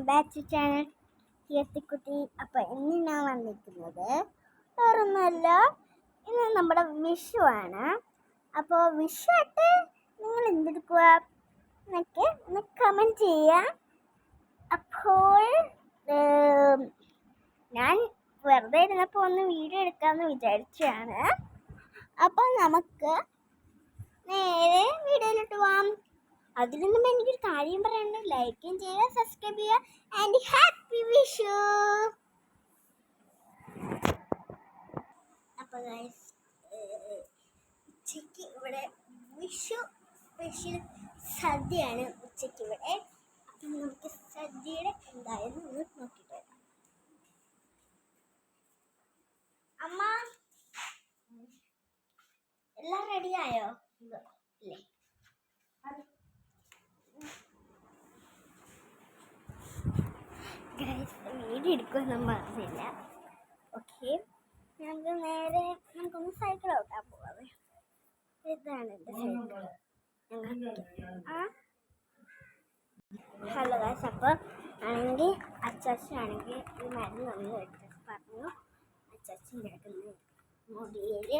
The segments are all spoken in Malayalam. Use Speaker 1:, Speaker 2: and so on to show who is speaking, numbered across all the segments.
Speaker 1: Back to channel കീർത്തിക്കുട്ടി. അപ്പോൾ ഇന്ന് ഞാൻ വന്നിരിക്കുന്നത് വേറൊന്നുമല്ല, ഇന്ന് നമ്മുടെ വിഷു ആണ്. അപ്പോൾ വിഷു ആയിട്ട് നിങ്ങൾ എന്തെടുക്കുക എന്നൊക്കെ ഒന്ന് കമൻറ്റ് ചെയ്യുക. അപ്പോൾ ഞാൻ വെറുതെ ഇരുന്നപ്പോൾ ഒന്ന് വീഡിയോ എടുക്കാമെന്ന് വിചാരിച്ചതാണ്. അപ്പോൾ നമുക്ക് നേരെ വീഡിയോയിലോട്ട് പോവാം. അതിലൊന്നും എനിക്കൊരു കാര്യം പറയാനുണ്ട്. ലൈക്കും ചെയ്യുക, സബ്സ്ക്രൈബ് ചെയ്യുക. And happy Vishu. അപ്പോൾ ഉച്ചയ്ക്ക് ഇവിടെ വിഷു സ്പെഷ്യൽ സദ്യയാണ് ഉച്ചയ്ക്ക് ഇവിടെ. അപ്പം നമുക്ക് സദ്യയുടെ എന്തായാലും ഒന്ന് നോക്കിയിട്ട് വരാം. അമ്മ എല്ലാം റെഡിയായോ? അല്ലേ? വീഡിയോ എടുക്കുമെന്നും പറഞ്ഞില്ല. ഓക്കെ, ഞങ്ങൾക്ക് നേരെ നമുക്കൊന്ന് സൈക്കിൾ ഓട്ടാൻ പോവാം. ഇതാണ് എൻ്റെ സൈക്കിൾ. ഹലോ ഗൈസ്, അപ്പോൾ ആണെങ്കിൽ അച്ചാച്ചനാണെങ്കിൽ ഈ മരുന്ന് നമ്മൾ എടുത്ത് പറഞ്ഞു. അച്ചാച്ചൻ കിടക്കുന്നത് മുടിയിൽ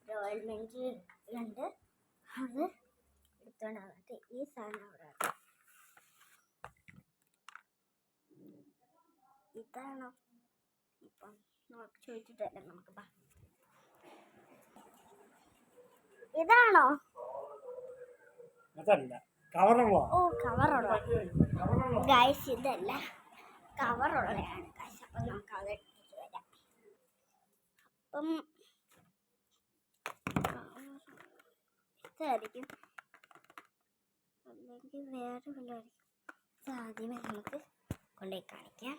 Speaker 1: ഓയിൽമെൻറ്റ് ഉണ്ട്, അത് എടുത്തോണ്ട് വന്നിട്ട് ഈ സാധനം അവിടെ ഇതാണോ ഇപ്പം നമുക്ക് ചോദിച്ചിട്ടല്ലേ നമുക്ക് ഇതാണോ? ഓ, കവറുള്ള ഗൈസ്, ഇതല്ല കവറുള്ളതാണ് ഗൈസ്. അപ്പം നമുക്ക് അത് എടുത്തിട്ട് വരാം. അപ്പം ഇതായിരിക്കും അല്ലെങ്കിൽ വേറെ വല്ലതായിരിക്കും. ആദ്യമേ നമുക്ക് കൊണ്ടുപോയി കാണിക്കാം.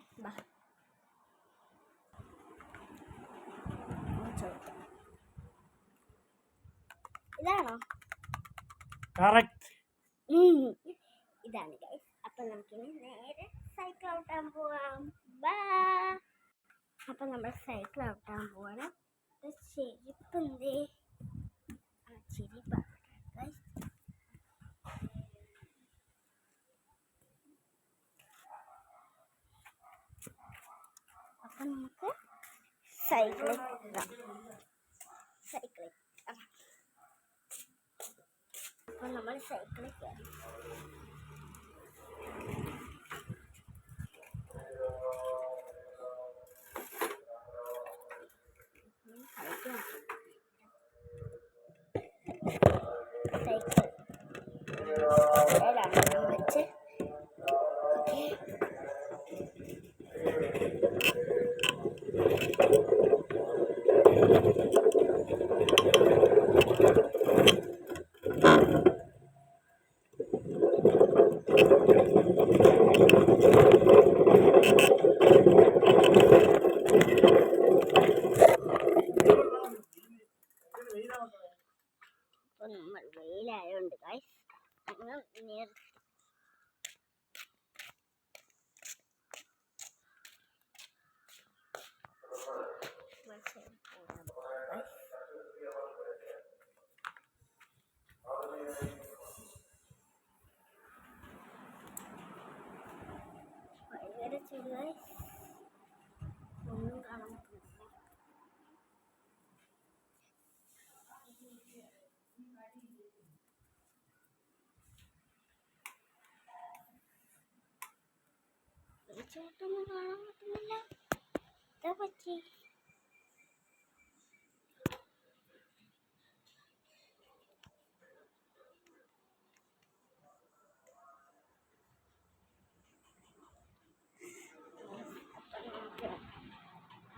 Speaker 1: ഇതാണോ? ഇതാണ് ഗൈസ്. അപ്പം നമുക്കിനി നേരെ സൈക്കിൾ ഔട്ടാൻ പോവാം. അപ്പം നമ്മൾ സൈക്കിൾ ഔട്ടാൻ പോവാണ്. ചെരുപ്പ് എന്തേ? ചെരുപ്പാണ് ഗൈസ്. അപ്പം നമുക്ക് സൈക്കിളിൽ അപ്പം നമ്മൾ സൈക്കിളിൽ കയറി. സൈക്കിൾ വെച്ച് ഓക്കെ. അപ്പോൾ നമ്മൾ വെയിലായതുകൊണ്ട് ഗൈസ് അങ്ങ് ഭയങ്കര ചൂട് ഗൈസ്, ഒന്നും കാണാൻ പറ്റുന്നില്ല. ചേട്ടൊന്നും കാണാൻ പറ്റുന്നില്ല. എന്താ പറ്റി?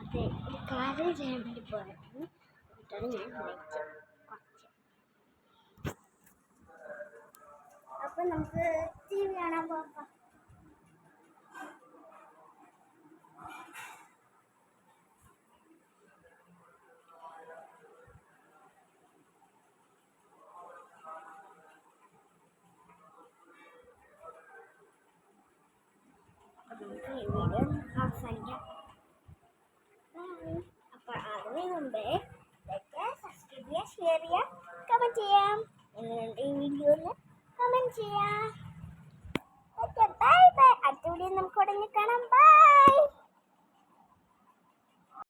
Speaker 1: അതെ, ഒരു കാര്യം ചെയ്യാൻ വേണ്ടി പോയിരുന്നു. എന്നിട്ടാണ് ഞാൻ വിളിച്ചത് കുറച്ച്. അപ്പം നമുക്ക് TV കാണാൻ പോകാം. നമുക്ക് ഈ വീഡിയോ അവസാനിക്കാം. അപ്പോൾ അതിന് മുമ്പേ സബ്സ്ക്രൈബ് ചെയ്യുക, ഷെയർ ചെയ്യുക, കമൻറ്റ് ചെയ്യാം. നിങ്ങളുടെ ഈ വീഡിയോയിൽ കമൻറ്റ് ചെയ്യാം. Okay, by.